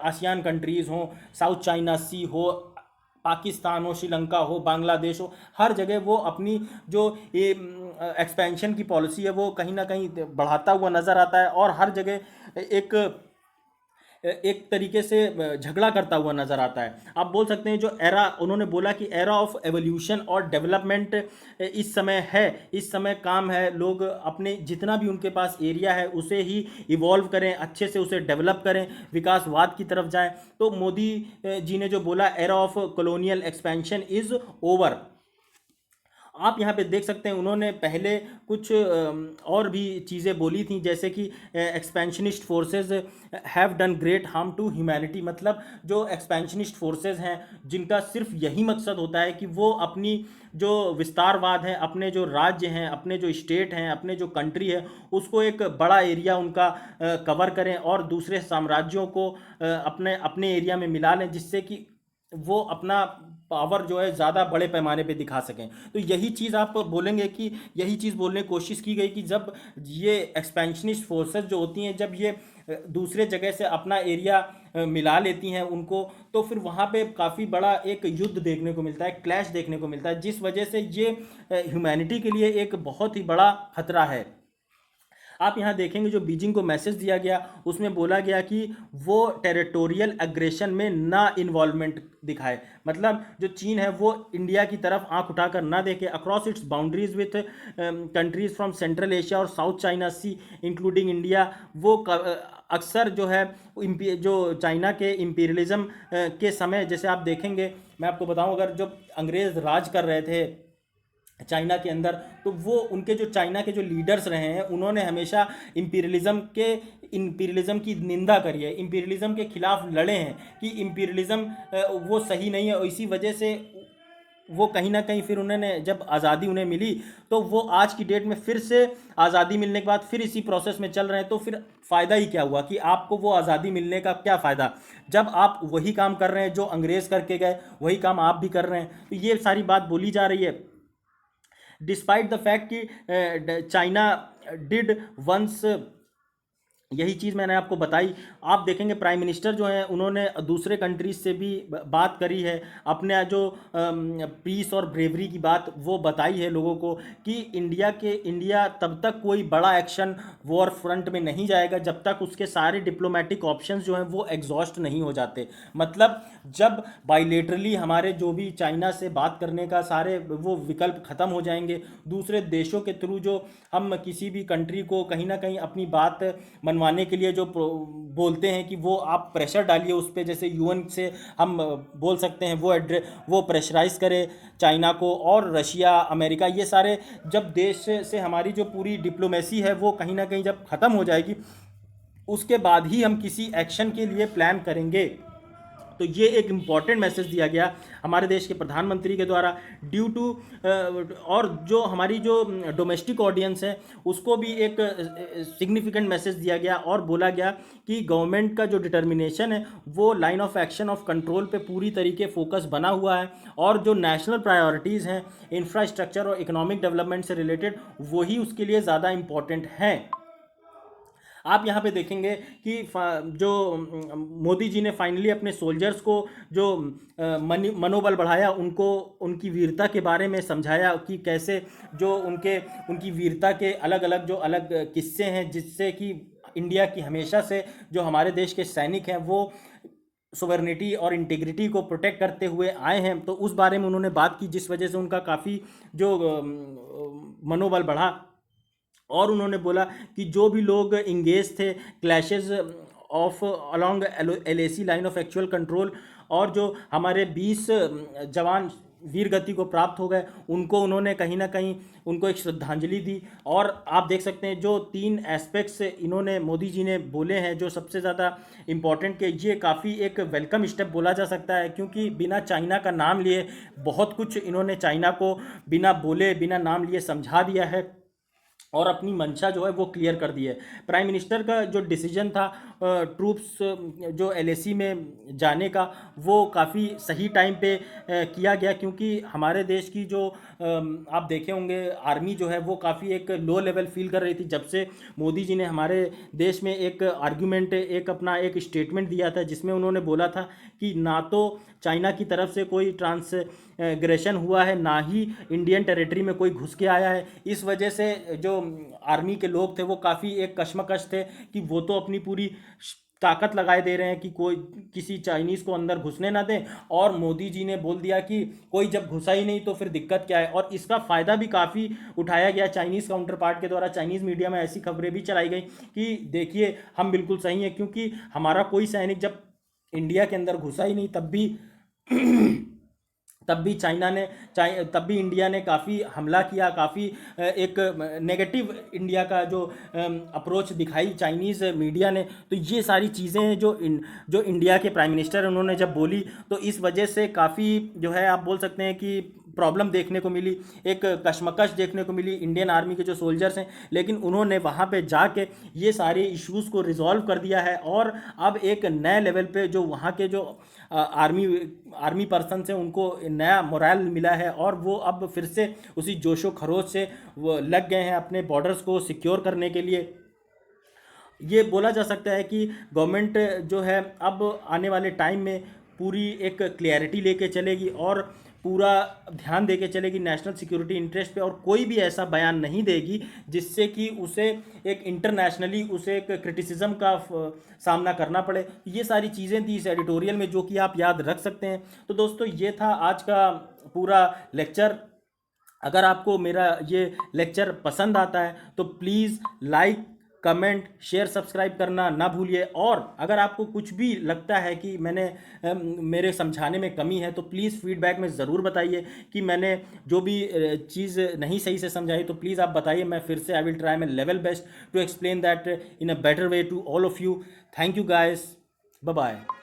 Speaker 1: आसियान कंट्रीज़ हो, साउथ चाइना सी हो, पाकिस्तान हो, श्रीलंका हो, बांग्लादेश हो, हर जगह वो अपनी जो ये एक्सपेंशन की पॉलिसी है वो कहीं ना कहीं बढ़ाता हुआ नज़र आता है, और हर जगह एक एक तरीके से झगड़ा करता हुआ नज़र आता है। आप बोल सकते हैं जो एरा, उन्होंने बोला कि एरा ऑफ एवोल्यूशन और डेवलपमेंट इस समय है, इस समय काम है, लोग अपने जितना भी उनके पास एरिया है उसे ही इवॉल्व करें, अच्छे से उसे डेवलप करें, विकासवाद की तरफ जाएं। तो मोदी जी ने जो बोला, era of colonial expansion is over. आप यहाँ पे देख सकते हैं उन्होंने पहले कुछ और भी चीज़ें बोली थी, जैसे कि expansionist forces have done great harm to humanity. मतलब जो एक्सपेंशनिस्ट फोर्सेस हैं, जिनका सिर्फ यही मकसद होता है कि वो अपनी जो विस्तारवाद है, अपने जो राज्य हैं, अपने जो स्टेट हैं, अपने जो कंट्री है, उसको एक बड़ा एरिया उनका कवर करें और दूसरे साम्राज्यों को अपने अपने एरिया में मिला लें, जिससे कि वो अपना पावर जो है ज़्यादा बड़े पैमाने पे दिखा सकें। तो यही चीज़ आप बोलेंगे कि यही चीज़ बोलने की कोशिश की गई कि जब ये एक्सपेंशनिस्ट फोर्सेस जो होती हैं, जब ये दूसरे जगह से अपना एरिया मिला लेती हैं उनको, तो फिर वहाँ पे काफ़ी बड़ा एक युद्ध देखने को मिलता है, क्लैश देखने को मिलता है, जिस वजह से ये ह्यूमैनिटी के लिए एक बहुत ही बड़ा खतरा है। आप यहाँ देखेंगे जो बीजिंग को मैसेज दिया गया, उसमें बोला गया कि वो टेरिटोरियल एग्रेशन में ना इन्वॉल्वमेंट दिखाए। मतलब जो चीन है वो इंडिया की तरफ आंख उठाकर ना देखे, across its boundaries with countries from central Asia और साउथ चाइना सी इंक्लूडिंग इंडिया। वो अक्सर जो है जो चाइना के इम्पीरियलिज्म के समय, जैसे आप देखेंगे, मैं आपको बताऊं, अगर जब अंग्रेज़ राज कर रहे थे चाइना के अंदर, तो वो उनके जो चाइना के जो लीडर्स रहे हैं, उन्होंने हमेशा इम्पीरियलिज्म की निंदा करी है, इम्पीरियलिज्म के खिलाफ लड़े हैं कि इम्पीरियलिज्म वो सही नहीं है, और इसी वजह से वो कहीं ना कहीं फिर उन्होंने, जब आज़ादी उन्हें मिली, तो वो आज की डेट में फिर से आज़ादी मिलने के बाद फिर इसी प्रोसेस में चल रहे हैं। तो फिर फ़ायदा ही क्या हुआ कि आपको वो आज़ादी मिलने का क्या फ़ायदा, जब आप वही काम कर रहे हैं जो अंग्रेज़ करके गए, वही काम आप भी कर रहे हैं। तो ये सारी बात बोली जा रही है, डिस्पाइट द फैक्ट कि चाइना डिड वंस, यही चीज़ मैंने आपको बताई। आप देखेंगे प्राइम मिनिस्टर जो हैं उन्होंने दूसरे कंट्रीज से भी बात करी है, अपने जो पीस और ब्रेवरी की बात वो बताई है लोगों को, कि इंडिया तब तक कोई बड़ा एक्शन वॉर फ्रंट में नहीं जाएगा जब तक उसके सारे डिप्लोमेटिक ऑप्शंस जो हैं वो एग्जॉस्ट नहीं हो जाते। मतलब जब बाइलेटरली हमारे जो भी चाइना से बात करने का सारे वो विकल्प ख़त्म हो जाएंगे, दूसरे देशों के थ्रू जो हम किसी भी कंट्री को कहीं ना कहीं अपनी बात मनवाने के लिए जो बोलते हैं कि वो आप प्रेशर डालिए उस पर, जैसे यूएन से हम बोल सकते हैं वो प्रेशराइज करे चाइना को, और रशिया, अमेरिका, ये सारे जब देश से हमारी जो पूरी डिप्लोमेसी है वो कहीं ना कहीं जब ख़त्म हो जाएगी, उसके बाद ही हम किसी एक्शन के लिए प्लान करेंगे। तो ये एक इम्पॉर्टेंट मैसेज दिया गया हमारे देश के प्रधानमंत्री के द्वारा, ड्यू टू, और जो हमारी जो डोमेस्टिक ऑडियंस है उसको भी एक सिग्निफिकेंट मैसेज दिया गया, और बोला गया कि गवर्नमेंट का जो डिटर्मिनेशन है वो line of action of control पे पूरी तरीके फोकस बना हुआ है, और जो नेशनल प्रायोरिटीज़ हैं इंफ्रास्ट्रक्चर और इकोनॉमिक डेवलपमेंट से रिलेटेड, वही उसके लिए ज़्यादा इम्पॉर्टेंट हैं। आप यहाँ पे देखेंगे कि जो मोदी जी ने फाइनली अपने सोल्जर्स को जो मनोबल बढ़ाया, उनको उनकी वीरता के बारे में समझाया कि कैसे जो उनकी वीरता के अलग अलग जो अलग किस्से हैं, जिससे कि इंडिया की हमेशा से जो हमारे देश के सैनिक हैं वो सोवरेनिटी और इंटीग्रिटी को प्रोटेक्ट करते हुए आए हैं। तो उस बारे में उन्होंने बात की, जिस वजह से उनका काफ़ी जो मनोबल बढ़ा, और उन्होंने बोला कि जो भी लोग इंगेज थे clashes of along LAC line of actual control, और जो हमारे 20 जवान वीर गति को प्राप्त हो गए, उनको उन्होंने कहीं ना कहीं उनको एक श्रद्धांजलि दी। और आप देख सकते हैं जो 3 एस्पेक्ट्स इन्होंने मोदी जी ने बोले हैं जो सबसे ज़्यादा इम्पॉर्टेंट, के ये काफ़ी एक वेलकम स्टेप बोला जा सकता है, क्योंकि बिना चाइना का नाम लिए बहुत कुछ इन्होंने चाइना को बिना बोले बिना नाम लिए समझा दिया है और अपनी मंशा जो है वो क्लियर कर दी है। प्राइम मिनिस्टर का जो डिसीजन था ट्रूप्स जो एलएसी में जाने का, वो काफ़ी सही टाइम पे किया गया, क्योंकि हमारे देश की जो आप देखे होंगे आर्मी जो है वो काफ़ी एक लो लेवल फील कर रही थी जब से मोदी जी ने हमारे देश में एक आर्ग्यूमेंट एक अपना एक स्टेटमेंट दिया था जिसमें उन्होंने बोला था कि ना तो चाइना की तरफ से कोई ट्रांसग्रेशन हुआ है, ना ही इंडियन टेरिटरी में कोई घुस के आया है। इस वजह से जो आर्मी के लोग थे वो काफ़ी एक कश्मकश थे कि वो तो अपनी पूरी ताकत लगाए दे रहे हैं कि कोई किसी चाइनीज़ को अंदर घुसने ना दें, और मोदी जी ने बोल दिया कि कोई जब घुसा ही नहीं तो फिर दिक्कत क्या है। और इसका फ़ायदा भी काफ़ी उठाया गया चाइनीज़ काउंटर पार्ट के द्वारा। चाइनीज़ मीडिया में ऐसी खबरें भी चलाई गई कि देखिए हम बिल्कुल सही हैं, क्योंकि हमारा कोई सैनिक जब इंडिया के अंदर घुसा ही नहीं तब भी इंडिया ने काफ़ी हमला किया, काफ़ी एक नेगेटिव इंडिया का जो अप्रोच दिखाई चाइनीज़ मीडिया ने। तो ये सारी चीज़ें जो इंडिया के प्राइम मिनिस्टर उन्होंने जब बोली, तो इस वजह से काफ़ी जो है आप बोल सकते हैं कि प्रॉब्लम देखने को मिली, एक कशमकश देखने को मिली इंडियन आर्मी के जो सोल्जर्स हैं। लेकिन उन्होंने वहाँ पे जाके ये सारे इश्यूज़ को रिजॉल्व कर दिया है, और अब एक नए लेवल पे जो वहाँ के जो आर्मी पर्सन हैं उनको नया मोरल मिला है, और वो अब फिर से उसी जोशो खरोश से वो लग गए हैं अपने बॉर्डर्स को सिक्योर करने के लिए। ये बोला जा सकता है कि गवर्नमेंट जो है अब आने वाले टाइम में पूरी एक क्लियरिटी लेके चलेगी और पूरा ध्यान देके चलेगी नेशनल सिक्योरिटी इंटरेस्ट पे, और कोई भी ऐसा बयान नहीं देगी जिससे कि उसे एक इंटरनेशनली उसे एक क्रिटिसिज्म का सामना करना पड़े। ये सारी चीज़ें थी इस एडिटोरियल में जो कि आप याद रख सकते हैं। तो दोस्तों ये था आज का पूरा लेक्चर। अगर आपको मेरा ये लेक्चर पसंद आता है तो please like comment share subscribe करना ना भूलिए। और अगर आपको कुछ भी लगता है कि मेरे समझाने में कमी है तो प्लीज़ फीडबैक में ज़रूर बताइए कि मैंने जो भी चीज़ नहीं सही से समझाई, तो प्लीज़ आप बताइए। मैं फिर से I will try my level best to explain that in a better way to all of you. Thank you guys, bye bye.